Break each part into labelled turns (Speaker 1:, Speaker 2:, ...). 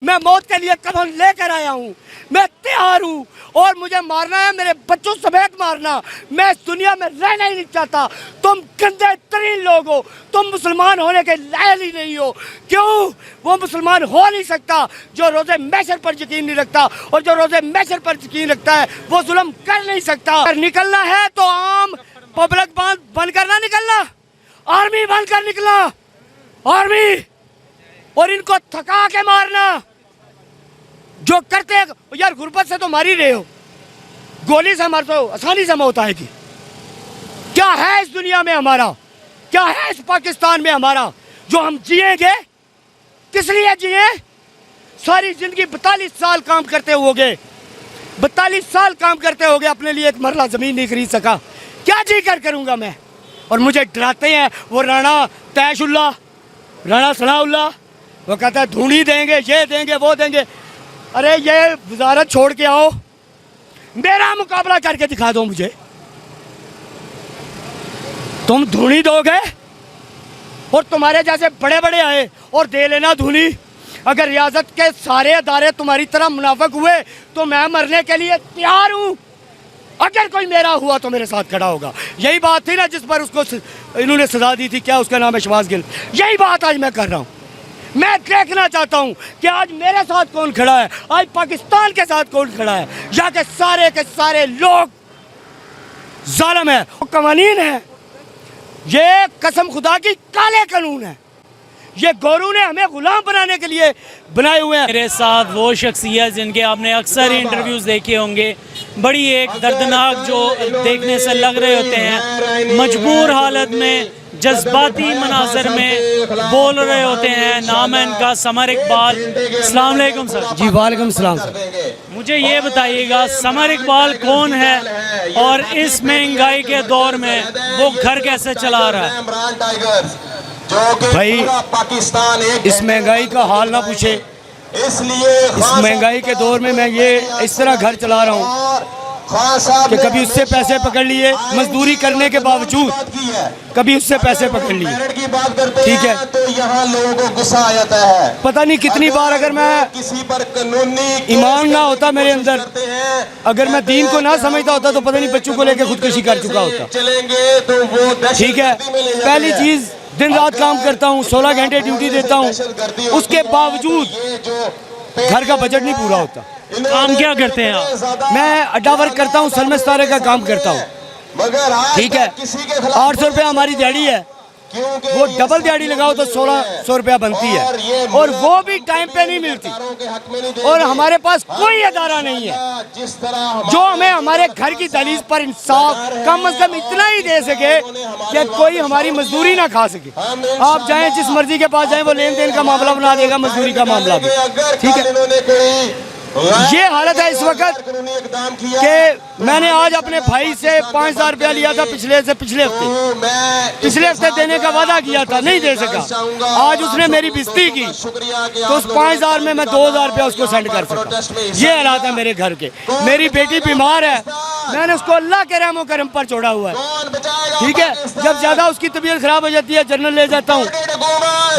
Speaker 1: मैं मौत के लिए कदम लेकर आया हूँ, मैं तैयार हूँ और मुझे मारना है, मेरे बच्चों समेत मारना। मैं इस दुनिया में रहना ही नहीं चाहता। तुम गंदे तरीन लोग हो, तुम मुसलमान होने के लायक ही नहीं हो। क्यों? वो मुसलमान हो नहीं सकता जो रोजे मैशर पर यकीन नहीं रखता, और जो रोजे मैशर पर यकीन रखता है वो जुल्म कर नहीं सकता। अगर निकलना है तो आम पब्लिक बंद करना, निकलना आर्मी बनकर निकला, आर्मी, और इनको थका के मारना। जो करते हैं यार, गुर्बत से तो मार ही रहे हो, गोली से मार तो आसानी से मौत आएगी। क्या है इस दुनिया में हमारा, क्या है इस पाकिस्तान में हमारा जो हम जिएंगे? किस लिए जिए? सारी जिंदगी 42 साल काम करते होगे, 42 साल काम करते होगे, अपने लिए एक मरला जमीन नहीं खरीद सका। क्या जी कर करूंगा मैं? और मुझे डराते हैं वो राणा तैशुल्ला, राणा सनाउल्ला, वो कहता है धूनी देंगे, ये देंगे, वो देंगे। अरे ये वजारत छोड़ के आओ, मेरा मुकाबला करके दिखा दो मुझे। तुम धूनी दोगे और तुम्हारे जैसे बड़े बड़े आए और दे लेना धूनी। अगर रियासत के सारे अदारे तुम्हारी तरह मुनाफिक हुए तो मैं मरने के लिए तैयार हूं। अगर कोई मेरा हुआ तो मेरे साथ खड़ा होगा। यही बात थी ना जिस पर उसको इन्होंने सजा दी थी, क्या उसका नाम है, शहबाज गिल। यही बात आज मैं कर रहा हूं। मैं देखना चाहता हूं कि आज मेरे साथ कौन खड़ा है, आज पाकिस्तान के साथ कौन खड़ा है। यहाँ के सारे लोग जालिम है, कवानीन है, ये कसम खुदा की काले कानून है। ये गोरू ने हमें गुलाम बनाने के लिए बनाए हुए हैं।
Speaker 2: मेरे साथ वो शख्सियत जिनके आपने अक्सर इंटरव्यूज देखे होंगे, बड़ी एक दर्दनाक जो देखने से लग रहे होते हैं, मजबूर हालत में जज्बाती मनाजर में बोल रहे होते हैं। नाम है इनका समर इकबाल। अस्सलाम वालेकुम सर।
Speaker 1: जी वालेकुम सलाम सर।
Speaker 2: मुझे ये बताइएगा समर इकबाल कौन है और इस महंगाई के दौर में वो घर कैसे चला रहा है?
Speaker 1: भाई पाकिस्तान इस महंगाई का हाल ना पूछे, इसलिए इस महंगाई के दौर में मैं ये इस तरह घर चला रहा हूँ कि कभी उससे पैसे पकड़ लिए मजदूरी करने के बावजूद, कभी उससे पैसे पकड़ लिए, ठीक है, तो यहाँ लोगों को गुस्सा आ जाता है। पता नहीं कितनी बार अगर मैं किसी पर कानूनी ईमान ना होता मेरे अंदर, अगर मैं दीन को ना समझता होता तो पता नहीं बच्चों को लेकर खुदकुशी कर चुका होता। ठीक है, पहली चीज दिन रात काम करता हूँ, 16 घंटे ड्यूटी देता हूँ, उसके बावजूद घर का बजट नहीं पूरा होता।
Speaker 2: काम क्या करते हैं आप?
Speaker 1: मैं अड्डा वर्क करता हूँ, सलमे सितारे का काम करता हूँ, ठीक है। 800 रुपया हमारी दिहाड़ी है, वो डबल दिहाड़ी लगाओ तो 1600 रुपया बनती है, और वो भी टाइम पे नहीं मिलती। और हमारे पास कोई अदारा नहीं है जो हमें हमारे घर की दहलीज पर इंसाफ कम से कम इतना ही दे सके कि कोई हमारी मजदूरी ना खा सके। आप जाएं जिस मर्जी के पास जाएं, वो लेन देन का मामला बना देगा, मजदूरी का मामला भी, ठीक है। ये हालत है इस वक्त कि मैंने आज अपने भाई से 5000 रुपया लिया था पिछले हफ्ते देने का वादा किया था, नहीं दे सका। आज उसने मेरी बेइज्जती की तो उस 5000 में मैं 2000 रुपया उसको सेंड कर सका। ये हालात है मेरे घर के। मेरी बेटी बीमार है, मैंने उसको अल्लाह के रहमो करम पर छोड़ा हुआ है, ठीक है। जब ज्यादा उसकी तबीयत खराब हो जाती है, जनरल ले जाता हूँ,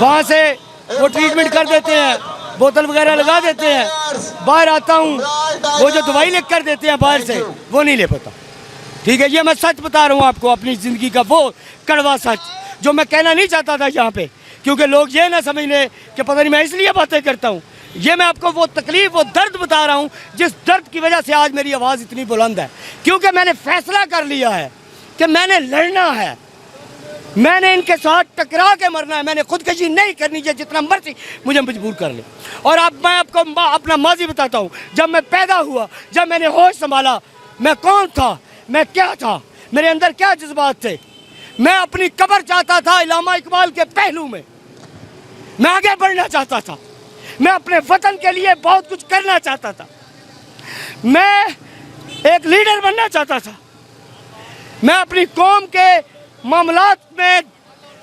Speaker 1: वहाँ से वो ट्रीटमेंट कर देते हैं, बोतल वगैरह लगा देते हैं। बाहर आता हूँ, वो जो दवाई लिख कर देते हैं बाहर से, वो नहीं ले पाता, ठीक है। ये मैं सच बता रहा हूँ आपको, अपनी जिंदगी का वो कड़वा सच जो मैं कहना नहीं चाहता था यहाँ पे, क्योंकि लोग ये ना समझ लें कि पता नहीं मैं इसलिए बातें करता हूँ। ये मैं आपको वो तकलीफ, वो दर्द बता रहा हूँ जिस दर्द की वजह से आज मेरी आवाज़ इतनी बुलंद है, क्योंकि मैंने फैसला कर लिया है कि मैंने लड़ना है, मैंने इनके साथ टकरा के मरना है। मैंने खुदकशी नहीं करनी चाहिए, जितना मर्जी मुझे मजबूर कर ले। और अब मैं आपको अपना माजी बताता हूँ। जब मैं पैदा हुआ, जब मैंने होश संभाला, मैं कौन था, मैं क्या था, मेरे अंदर क्या जज्बात थे। मैं अपनी कब्र चाहता था इलामा इकबाल के पहलू में, मैं आगे बढ़ना चाहता था, मैं अपने वतन के लिए बहुत कुछ करना चाहता था, मैं एक लीडर बनना चाहता था, मैं अपनी कौम के मामलात में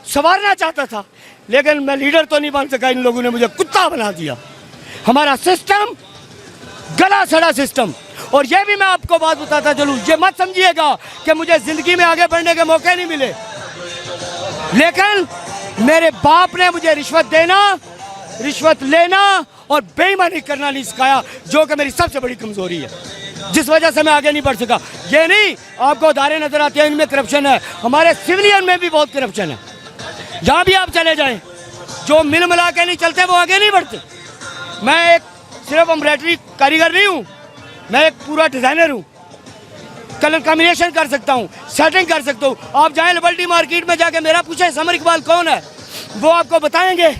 Speaker 1: संवारना चाहता था, लेकिन मैं लीडर तो नहीं बन सका। इन लोगों ने मुझे कुत्ता बना दिया। हमारा सिस्टम गला सड़ा सिस्टम। और ये भी मैं आपको बात बताता चलूं, ये मत समझिएगा कि मुझे जिंदगी में आगे बढ़ने के मौके नहीं मिले, लेकिन मेरे बाप ने मुझे रिश्वत देना रिश्वत लेना और बेईमानी करना नहीं सिखाया, जो कि मेरी सबसे बड़ी कमजोरी है, जिस वजह से मैं आगे नहीं बढ़ सका। ये नहीं आपको अदारे नजर आते हैं इनमें करप्शन है, हमारे सिविलियन में भी बहुत करप्शन है। जहाँ भी आप चले जाएं, जो मिल मिला के नहीं चलते वो आगे नहीं बढ़ते। मैं एक सिर्फ एम्ब्रॉयडरी कारीगर नहीं हूँ, मैं एक पूरा डिज़ाइनर हूँ। कलर कॉम्बिनेशन कर सकता हूँ, सेटिंग कर सकता हूँ। आप जाएं लिबर्टी मार्केट में जाके मेरा पूछें समर इकबाल कौन है, वो आपको बताएंगे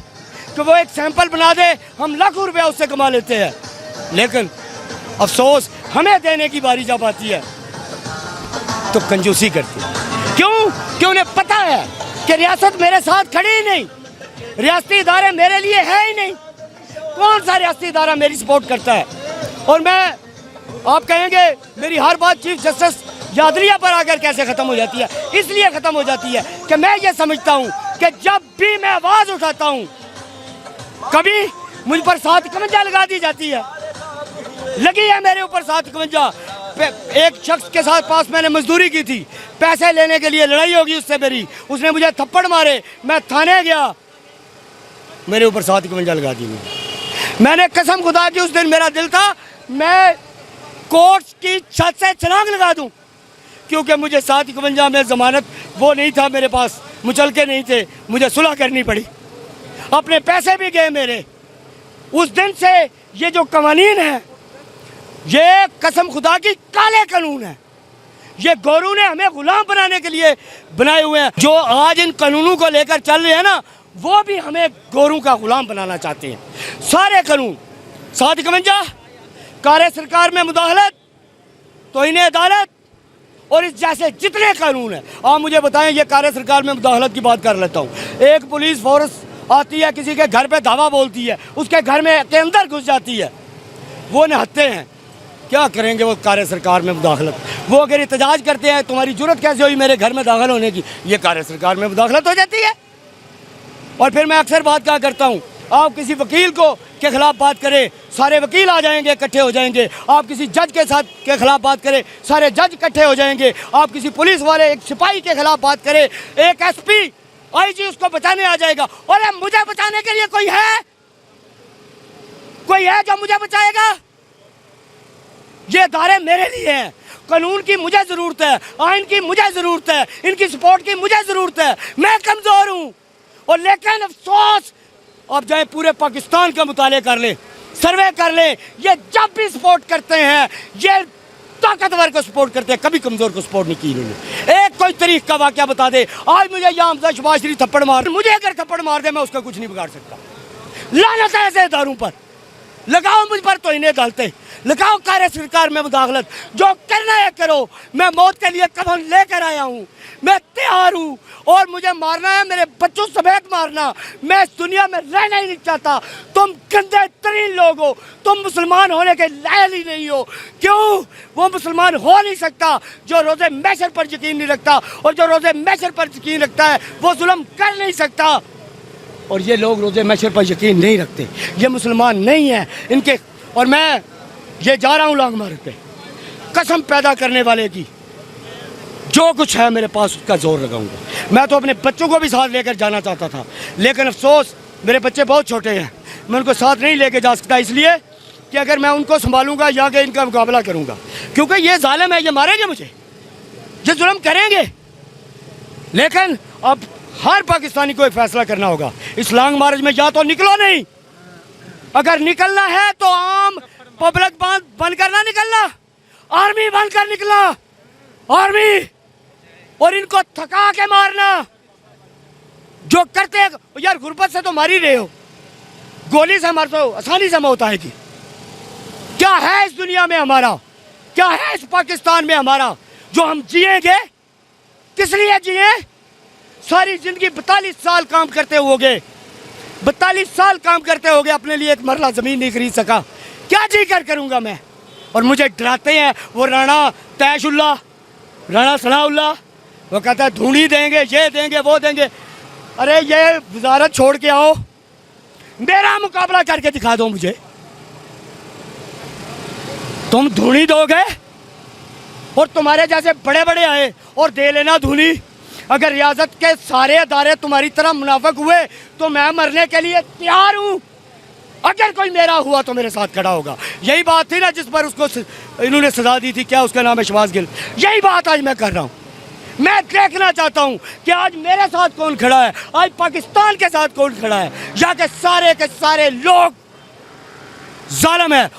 Speaker 1: कि वो एक सैंपल बना दे, हम लाखों रुपया उससे कमा लेते हैं। लेकिन अफसोस हमें देने की बारी जब आती है तो कंजूसी करती है। क्यों? कि उन्हें पता है कि रियासत मेरे साथ खड़ी ही नहीं, रियासती इदारे मेरे लिए है ही नहीं। कौन सा रियासती इदारा मेरी सपोर्ट करता है? और मैं, आप कहेंगे मेरी हर बात चीफ जस्टिस यादरिया पर आकर कैसे ख़त्म हो जाती है? इसलिए ख़त्म हो जाती है कि मैं ये समझता हूँ कि जब भी मैं आवाज़ उठाता हूँ, कभी मुझ पर 751 लगा दी जाती है। लगी है मेरे ऊपर 751। एक शख्स के साथ पास मैंने मजदूरी की थी, पैसे लेने के लिए लड़ाई होगी उससे मेरी, उसने मुझे थप्पड़ मारे, मैं थाने गया, मेरे ऊपर 751 लगा दी। मैंने कसम खुदा की, उस दिन मेरा दिल था मैं कोर्ट की छत से छलांग लगा दूं, क्योंकि मुझे 751 में जमानत वो नहीं था मेरे पास, मुचलके नहीं थे, मुझे सुलह करनी पड़ी, अपने पैसे भी गए मेरे। उस दिन से ये जो कवानीन है, ये कसम खुदा की काले कानून है। ये गोरू ने हमें गुलाम बनाने के लिए बनाए हुए हैं। जो आज इन कानूनों को लेकर चल रहे हैं ना, वो भी हमें गोरू का गुलाम बनाना चाहते हैं। सारे कानून 751, कार्य सरकार में मुदाखलत, तौहीन अदालत और इस जैसे जितने कानून हैं। आप मुझे बताएं, ये कार्य सरकार में मुदाखलत की बात कर लेता हूँ। एक पुलिस फोर्स आती है, किसी के घर पे धावा बोलती है, उसके घर में के अंदर घुस जाती है, वो निहत्ते हैं। क्या करेंगे वो कार्य सरकार में मुदाखलत? वो अगर एहतजाज करते हैं, तुम्हारी जुर्रत कैसे हुई मेरे घर में दाखिल होने की, ये कार्य सरकार में मुदाखलत हो जाती है। और फिर मैं अक्सर बात क्या करता हूँ, आप किसी वकील को के खिलाफ बात करें, सारे वकील आ जाएंगे, इकट्ठे हो जाएंगे। आप किसी जज के साथ के खिलाफ बात करें, सारे जज इकट्ठे हो जाएंगे। आप किसी पुलिस वाले, एक सिपाही के खिलाफ बात करें, एक एसपी, आईजी उसको बचाने आ जाएगा। और मुझे बचाने के लिए कोई है? कोई है जो मुझे बचाएगा? ये अदारे मेरे लिए हैं, कानून की मुझे जरूरत है, आइन की मुझे जरूरत है, इनकी सपोर्ट की मुझे जरूरत है। मैं कमजोर हूँ। और लेकिन अफसोस, आप जाए पूरे पाकिस्तान का मुताले कर ले, सर्वे कर ले, ये जब भी सपोर्ट करते हैं, ये ताकतवर को सपोर्ट करते हैं, कभी कमजोर को सपोर्ट नहीं की इन्होंने। एक कोई तारीख का वाकया बता दे, आज मुझे यहाँ हमजा शबाज शरीफ थप्पड़ मार, मुझे अगर थप्पड़ मार दे मैं उसका कुछ नहीं बिगाड़ सकता। लानत है ऐसे इदारों पर, लगाओ मुझ पर तौहीन अदालतें, लगाओ कार्य सरकार में मुदाखलत, जो करना है करो। मैं मौत के लिए कफन लेकर आया हूँ, मैं तैयार हूँ। और मुझे मारना है, मेरे बच्चों समेत मारना, मैं इस दुनिया में रहना ही नहीं चाहता। तुम गंदे तरीन लोग हो, तुम मुसलमान होने के लायक ही नहीं हो। क्यों? वो मुसलमान हो नहीं सकता जो रोज़े महशर पर यकीन नहीं रखता, और जो रोज़े महशर पर यकीन रखता है वो जुल्म कर नहीं सकता। और ये लोग रोज़े महशर पर यकीन नहीं रखते, ये मुसलमान नहीं है इनके। और मैं ये जा रहा हूँ लॉन्ग मार्च पे, कसम पैदा करने वाले की, जो कुछ है मेरे पास उसका जोर लगाऊंगा। मैं तो अपने बच्चों को भी साथ लेकर जाना चाहता था, लेकिन अफसोस मेरे बच्चे बहुत छोटे हैं, मैं उनको साथ नहीं लेके जा सकता, इसलिए कि अगर मैं उनको संभालूंगा या कि इनका मुकाबला करूंगा, क्योंकि ये जालिम है, ये मारेंगे मुझे, ये जुल्म करेंगे। लेकिन अब हर पाकिस्तानी को एक फैसला करना होगा, इस लॉन्ग मार्च में या तो निकलो नहीं, अगर निकलना है तो आम पब्लिक बनकर ना निकलना, आर्मी बनकर निकलना, आर्मी, और इनको थका के मारना। जो करते हैं यार, गुर्बत से तो मार ही रहे हो, गोली से मार तो आसानी से मौत आएगी। क्या है इस दुनिया में हमारा, क्या है इस पाकिस्तान में हमारा जो हम जिएंगे? किस लिए जिए? सारी जिंदगी 42 साल काम करते होगे, 42 साल काम करते होगे, अपने लिए एक मरला जमीन नहीं खरीद सका, क्या जी कर करूंगा मैं? और मुझे डराते हैं वो राणा तैशुल्ला, राणा सनाउल्ला, वो कहता है धूनी देंगे, ये देंगे, वो देंगे। अरे ये वजारत छोड़ के आओ, मेरा मुकाबला करके दिखा दो मुझे। तुम धूनी दोगे और तुम्हारे जैसे बड़े बड़े आए और दे लेना धूनी। अगर रियासत के सारे अदारे तुम्हारी तरह मुनाफिक हुए तो मैं मरने के लिए तैयार हूँ, अगर कोई मेरा हुआ तो मेरे साथ खड़ा होगा। यही बात थी ना जिस पर उसको इन्होंने सजा दी थी, क्या उसका नाम है, शहबाज गिल। यही बात आज मैं कर रहा हूँ। मैं देखना चाहता हूँ कि आज मेरे साथ कौन खड़ा है, आज पाकिस्तान के साथ कौन खड़ा है, या कि सारे के सारे लोग जालिम है।